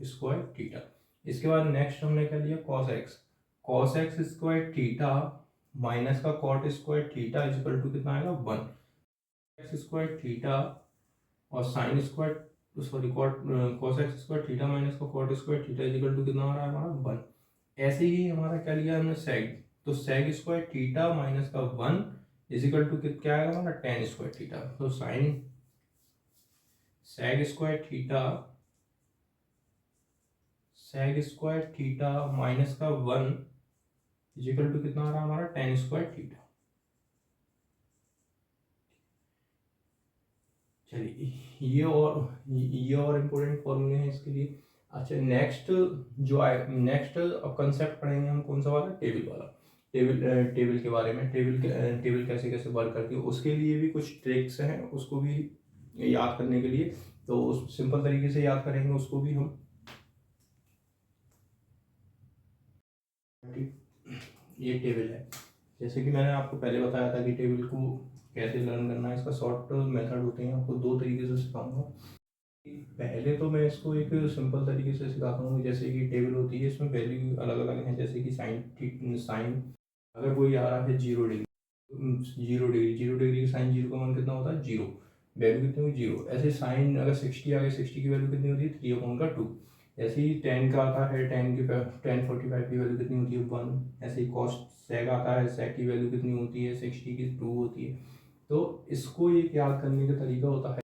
स्क्वायर थीटा। इसके बाद नेक्स्ट हमने क्या लिया cosec square theta minus का cot square theta is equal to कितना आएगा 1 एक्स स्क्वायर थीटा और sine square sorry cot cosec square theta minus का cot square theta is equal to कितना आ रहा है हमारा 1। ऐसे ही हमारा क्या लिया हमने सेग, तो सेग स्क्वायर थीटा माइनस का 1 इजिकल टू क्या आएगा हमारा टेन स्क्वायर थीटा, तो sine sec square theta minus का 1 इजिकल टू कितना आ रहा है हमारा टेन स्क्वायर थीटा। चलिए ये और इम्पोर्टेंट फॉर्मूले हैं इसके लिए। अच्छा नेक्स्ट जो आए, नेक्स्ट अब कंसेप्ट पढ़ेंगे हम कौन सा वाला, टेबल वाला, टेबल के बारे में, टेबल कैसे कैसे वर्क करती है, उसके लिए भी कुछ ट्रिक्स हैं, उसको भी याद करने के लिए, तो उस सिंपल तरीके से याद करेंगे उसको भी हम। ये टेबल है, जैसे कि मैंने आपको पहले बताया था कि टेबल को कैसे लर्न करना है, इसका शॉर्ट मेथड होते हैं, आपको दो तरीके से सिखाऊंगा। पहले तो मैं इसको एक सिंपल तरीके से सिखाता हूँ, जैसे कि टेबल होती है, इसमें वैल्यू अलग अलग हैं, जैसे कि साइन अगर कोई आ रहा है 0 डिग्री की साइन 0 का मान कितना होता है 0, वैल्यू कितनी हुई 0। ऐसे साइन अगर 60 आ गए, 60 की वैल्यू कितनी होती है 3/2। ऐसे ही 10 का आता है, 10 45 की वैल्यू कितनी होती है 1। ऐसे ही कॉस सेक आता है, सेक की वैल्यू कितनी होती है 60 की 2 होती है। तो इसको एक याद करने का तरीका होता है,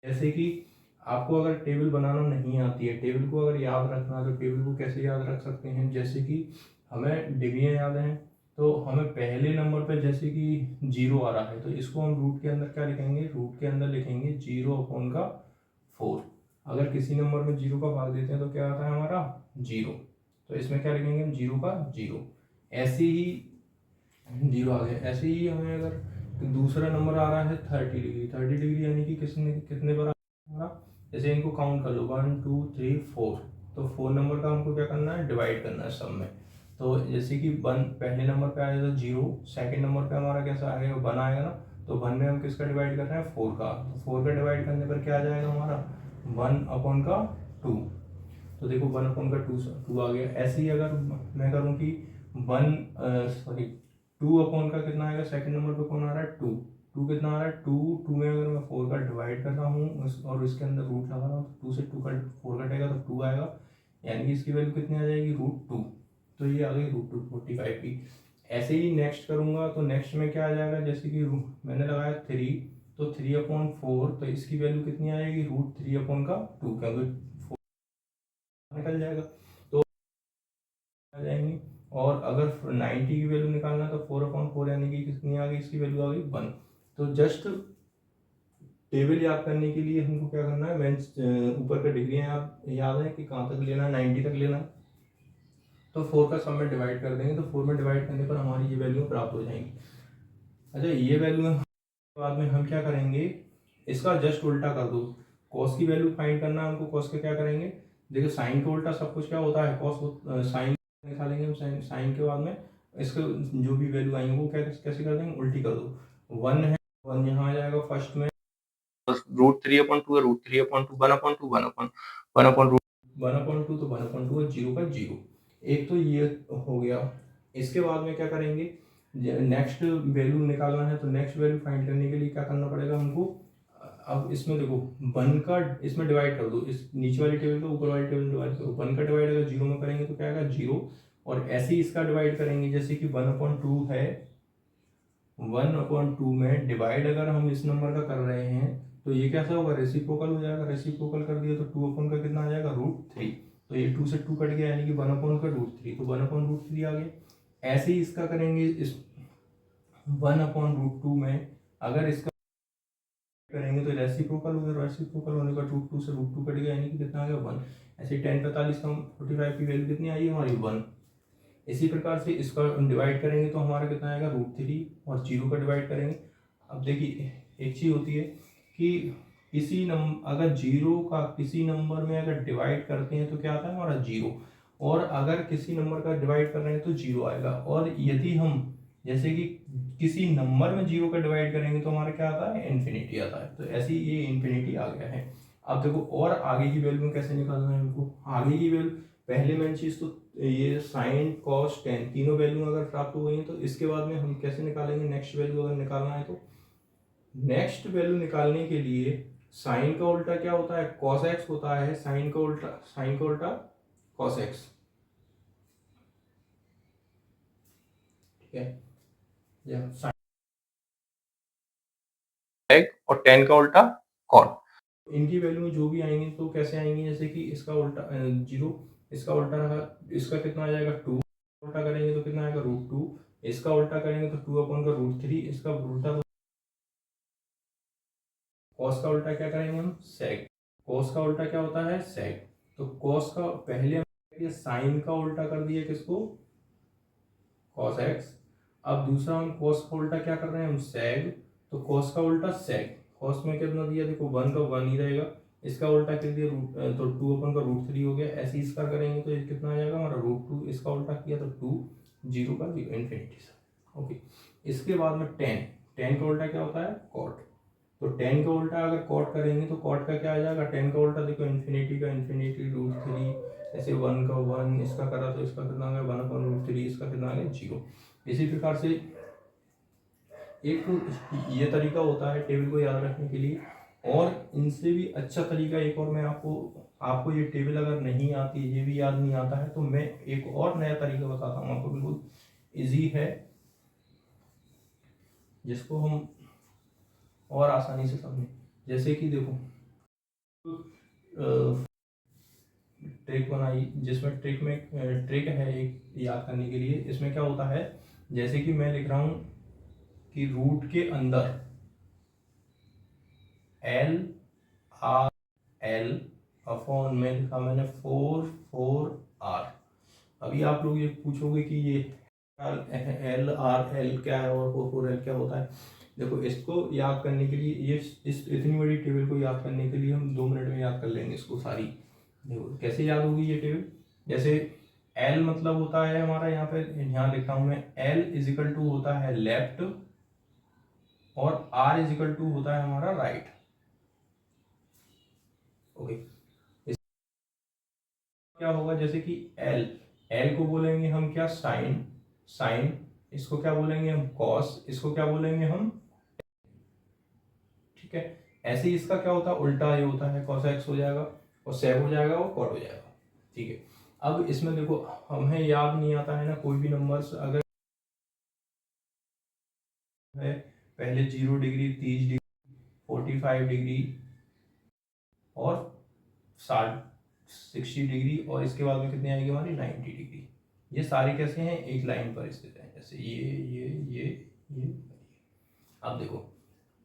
जैसे कि आपको अगर टेबल बनाना नहीं आती है, टेबल को अगर याद रखना है, तो टेबल को कैसे याद रख सकते हैं, जैसे कि हमें डिग्रियाँ याद हैं, तो हमें पहले नंबर पर जैसे कि 0 आ रहा है, तो इसको हम रूट के अंदर क्या लिखेंगे, रूट के अंदर लिखेंगे 0/4। अगर किसी नंबर में 0 का भाग देते हैं तो क्या आता है हमारा 0, तो इसमें क्या लिखेंगे हम 0 का 0। ऐसे ही 0 आ गया। ऐसे ही हमें अगर दूसरा नंबर आ रहा है 30 डिग्री यानी कि कितने पर हमारा, जैसे इनको काउंट कर लो 1 2 3 4, तो 4 नंबर का हमको क्या करना है डिवाइड करना है सब में। तो जैसे कि 1 पहले नंबर पे आएगा 0, सेकंड नंबर पे हमारा कैसा आएगा 1 आएगा ना, तो 1 में हम किसका डिवाइड कर रहे हैं 4 का, तो 4 का डिवाइड करने पर क्या आ जाएगा हमारा 1/2। तो देखो 1/2 आ गया। ऐसे ही अगर मैं करूँ कि 2 का कितना आएगा, सेकंड नंबर पे कौन आ रहा है 2 कितना आ रहा है 2 में अगर मैं 4 का डिवाइड कर रहा हूँ और इसके अंदर रूट लगा रहा हूँ, तो 2 से 2 का 4 कटेगा तो 2 आएगा, यानी कि इसकी वैल्यू कितनी आ जाएगी √2, तो ये आ गई √2 45 की। ऐसे ही नेक्स्ट करूँगा तो नेक्स्ट में क्या आ जाएगा, जैसे कि मैंने लगाया 3, तो 3/4, तो इसकी वैल्यू कितनी आएगी √3/2, क्योंकि 4 निकल जाएगा तो आ जाएंगे। और अगर 90 की वैल्यू निकालना है तो 4/4 यानी कि कितनी आ गई, इसकी वैल्यू आ गई 1। तो जस्ट टेबल याद करने के लिए हमको क्या करना है, मैं ऊपर का डिग्री याद है कि कहाँ तक लेना है, 90 तक लेना है, तो 4 का सब में डिवाइड कर देंगे, तो 4 में डिवाइड करने पर हमारी ये वैल्यू प्राप्त हो जाएंगी। अच्छा ये वैल्यू बाद में हम क्या करेंगे, इसका जस्ट उल्टा कर दो, कॉस की वैल्यू फाइंड करना है हमको, कॉस के क्या करेंगे, देखिए साइन का उल्टा सब कुछ क्या होता है कॉस, साइन निकालेंगे हम, साइन के बाद में इसको जो भी वैल्यू आएंगे वो क्या कैसे कर देंगे उल्टी कर दो। 1 है, 1 यहाँ आ जाएगा फर्स्ट में, √3/2 है, √3/2 1/2 1/2 तो 1/2 0 का 0। एक तो ये हो गया। इसके बाद में क्या करेंगे, नेक्स्ट वैल्यू निकालना है, तो नेक्स्ट वैल्यू फाइंड करने के लिए क्या करना पड़ेगा हमको, अब इसमें देखो 1 का इसमें डिवाइड कर दो, इस नीचे वाली टेबल को ऊपर वाली टेबल डिवाइड करो, 1 का डिवाइड अगर 0 में करेंगे तो क्या आएगा 0, और ऐसे ही इसका डिवाइड करेंगे, जैसे कि 1/2 है, 1/2 में डिवाइड अगर हम इस नंबर का कर रहे हैं तो ये कैसा होगा रेसिप्रोकल हो जाएगा, रेसिप्रोकल कर दिया तो 2 का कितना आ जाएगा √3। तो ये 2 से 2 कट गया, यानी कि 1/√3, तो 1/√3 आ गया। ऐसे ही इसका करेंगे, इस 1/√2 में अगर इसका करेंगे तो रेसिप्रोकल हो गया, रेसिप्रोकल होने पर √2 से √2 कट गया, यानी कि कितना आ गया 1। ऐसे 1045 का 45 की वैल्यू कितनी आई है हमारी 1। इसी प्रकार से इसका डिवाइड करेंगे तो हमारा कितना आएगा √3, और 0 का डिवाइड करेंगे। अब देखिए एक चीज़ होती है कि किसी नंबर अगर 0 का किसी नंबर में अगर डिवाइड करते हैं तो क्या आता है हमारा 0, और अगर किसी नंबर का डिवाइड कर रहे हैं तो 0 आएगा। और यदि हम जैसे कि किसी नंबर में 0 का डिवाइड करेंगे तो हमारा क्या आता है इन्फिनिटी आता है। तो ऐसे ही ये इन्फिनिटी आ गया है। अब देखो और आगे की वैल्यू कैसे निकालना है हमको। आगे की वैल्यू पहले मेन चीज़ तो ये साइन कॉस टेन तीनों वैल्यू अगर प्राप्त हो गई हैं तो इसके बाद में हम कैसे निकालेंगे नेक्स्ट वैल्यू अगर निकालना है तो नेक्स्ट वैल्यू निकालने के लिए साइन का उल्टा क्या होता है कॉस एक्स होता है, साइन का उल्टा कॉस एक्स। ठीक है, साइन और टेन का उल्टा कॉट। इनकी वैल्यू में जो भी आएंगी तो कैसे आएंगी, जैसे कि इसका उल्टा 0, इसका उल्टा रहा, इसका कितना आ जाएगा 2, उल्टा करेंगे तो कितना आएगा √2, इसका उल्टा करेंगे तो 2/√3, इसका उल्टा तो कॉस का उल्टा क्या करेंगे हम सेक, कॉस का उल्टा क्या होता है सेक। तो कॉस का पहले हम साइन का उल्टा कर दिया किसको कॉस एक्स। अब दूसरा हम कॉस का उल्टा क्या कर रहे हैं हम सेग, तो कॉस का उल्टा सेग, कॉस में कितना दिया देखो 1 का 1 ही रहेगा, इसका उल्टा कर दिया तो 2/√3 हो गया। ऐसे ही इसका करेंगे तो ये कितना आ जाएगा हमारा √2, इसका उल्टा किया तो 2, 0 का 0 इन्फिनिटी से। ओके, इसके बाद में 10 का उल्टा क्या होता है कॉट, तो 10 का उल्टा अगर कॉट करेंगे तो कॉट का क्या आ जाएगा 10 का उल्टा देखो इन्फिनिटी का इन्फिनिटी √3, ऐसे 1 का 1, इसका करा तो इसका कितना आ गया 1/√3, इसका कितना आ गया 0। इसी प्रकार से एक तो ये तरीका होता है टेबल को याद रखने के लिए, और इनसे भी अच्छा तरीका एक और मैं आपको ये टेबल अगर नहीं आती, ये भी याद नहीं आता है, तो मैं एक और नया तरीका बताता हूँ आपको, बिल्कुल इजी है जिसको हम और आसानी से समझें। जैसे कि देखो ट्रिक बनाई, जिसमें ट्रिक है एक याद करने के लिए। इसमें क्या होता है जैसे कि मैं लिख रहा हूँ कि रूट के अंदर L अपॉन में लिखा मैंने 4 अभी आप लोग ये पूछोगे कि ये L क्या है और 4 क्या होता है। देखो इसको याद करने के लिए ये इस इतनी बड़ी टेबल को याद करने के लिए हम 2 मिनट में याद कर लेंगे इसको सारी। देखो कैसे याद होगी ये टेबल, जैसे L मतलब होता है हमारा यहाँ पे यहाँ लिखा हूँ मैं L इजिकल टू होता है लेफ्ट और R इजिकल टू होता है हमारा राइट। ओके, क्या होगा जैसे कि L को बोलेंगे हम क्या साइन, इसको क्या बोलेंगे हम कॉस, इसको क्या बोलेंगे हम, ठीक है। ऐसे ही इसका क्या होता है उल्टा ये होता है cos x हो जाएगा और सेक हो जाएगा और कॉट हो जाएगा। ठीक है, अब इसमें देखो हमें याद नहीं आता है ना कोई भी नंबर्स अगर है पहले 0 डिग्री 30 डिग्री 45 डिग्री और 60 डिग्री और इसके बाद में कितनी आएगी हमारी 90 डिग्री। ये सारे कैसे हैं एक लाइन पर स्थित हैं, जैसे ये। अब देखो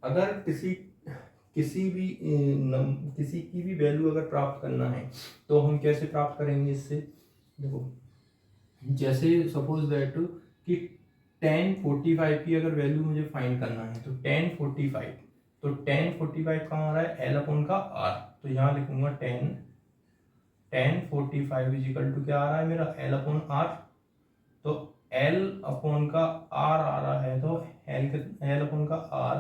अगर किसी की भी वैल्यू अगर प्राप्त करना है तो हम कैसे प्राप्त करेंगे इससे। देखो जैसे सपोज दैट कि 1045 की अगर वैल्यू मुझे फाइंड करना है तो 1045 कहाँ आ रहा है L अपॉन का R, तो यहाँ लिखूंगा 1045 इजिकल टू क्या आ रहा है मेरा L अपॉन R, तो L अपॉन का R आ रहा है तो L अपॉन का R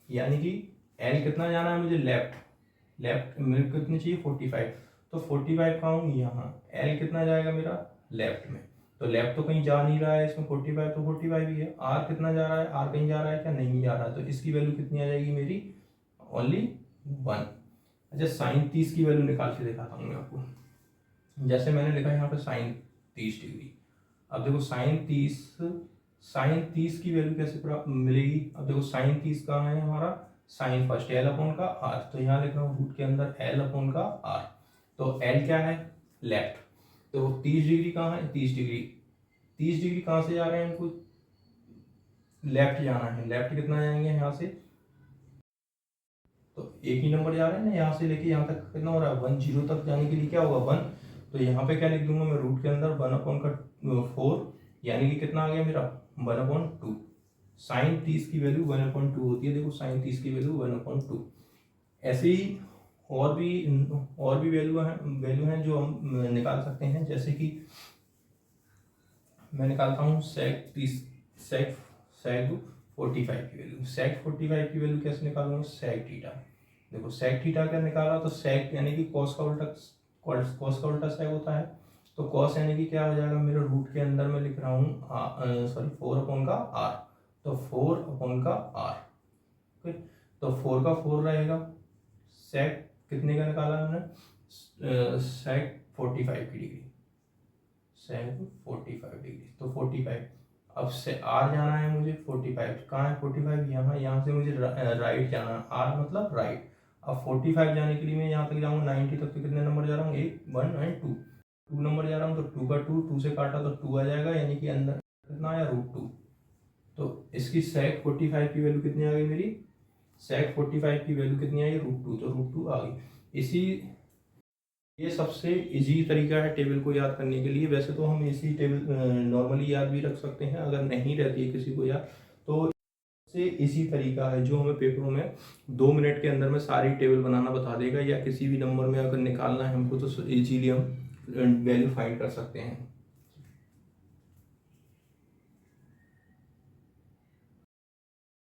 यानी कि L कितना जाना है मुझे लेफ्ट मेरे को कितनी चाहिए 45, तो 45 कहाँ हूँ यहाँ, L कितना जाएगा मेरा लेफ्ट में, तो लेफ्ट तो कहीं जा नहीं रहा है इसमें 45 तो 45 ही है। R कितना जा रहा है, R कहीं जा रहा है क्या नहीं जा रहा है, तो इसकी वैल्यू कितनी आ जाएगी मेरी ओनली 1। अच्छा साइन 30 की वैल्यू निकाल के दिखाता हूँ मैं आपको, जैसे मैंने लिखा यहाँ पे साइन 30 डिग्री। अब देखो साइन 30 की वैल्यू कैसे मिलेगी। अब देखो साइन 30 कहाँ है हमारा साइन फर्स्ट L अपॉन का R, तो यहाँ लिख रहा हूँ रूट के अंदर L अपॉन का R, तो L क्या है लेफ्ट, तो 30 डिग्री कहाँ है, 30 डिग्री, 30 डिग्री कहाँ से जा रहे हैं हमको, लेफ्ट जाना है, लेफ्ट कितना जाएंगे यहाँ से, तो एक ही नंबर जा रहा है ना, यहाँ से लेके यहाँ तक कितना हो रहा है 1 0 तक जाने के लिए क्या होगा 1, तो यहाँ पे क्या लिख दूंगा मैं रूट के अंदर 1/4, यानी कि कितना आ गया मेरा 1/2। साइन 30 की वैल्यू 1/2 होती है, देखो साइन 30 की वैल्यू 1/2। ऐसे ही और भी वैल्यू हैं जो हम निकाल सकते हैं, जैसे कि मैं निकालता हूँ सेक 45 की वैल्यू। सेक 45 की वैल्यू कैसे निकालूंगा, सेक थीटा। देखो सेक थीटा क्या निकाला, तो सेक यानी कि कॉस का उल्टा सेक होता है, तो कॉस यानी कि क्या हो जाएगा मेरे रूट के अंदर मैं लिख रहा हूँ सॉरी 4/r, तो 4/r, तो 4 का 4 रहेगा। सेक कितने का निकाला हमने, सेक 45 की डिग्री, सेक 45 डिग्री, तो 45, अब से आर जाना है मुझे 45, कहाँ है 45, यहाँ से मुझे राइट जाना है, आर मतलब राइट। अब 45 जाने के लिए मैं यहाँ तक जाऊँगा 90 तक, तो कितने नंबर जा रहा हूँ, 1 1 एंड 2 नंबर जा रहा हूँ, तो 2 का 2 से काटा तो 2 आ जाएगा, यानी कि अंदर कितना आया √2। तो इसकी सेक 45 की वैल्यू कितनी आ गई मेरी, सेक 45 की वैल्यू कितनी आई √2, तो √2 आ गई। ये सबसे इजी तरीका है टेबल को याद करने के लिए। वैसे तो हम इसी टेबल नॉर्मली याद भी रख सकते हैं, अगर नहीं रहती है किसी को याद, तो से इसी तरीका है जो हमें पेपरों में 2 मिनट के अंदर में सारी टेबल बनाना बता देगा, या किसी भी नंबर में अगर निकालना है हमको तो इजीली हम वैल्यू फाइंड कर सकते हैं।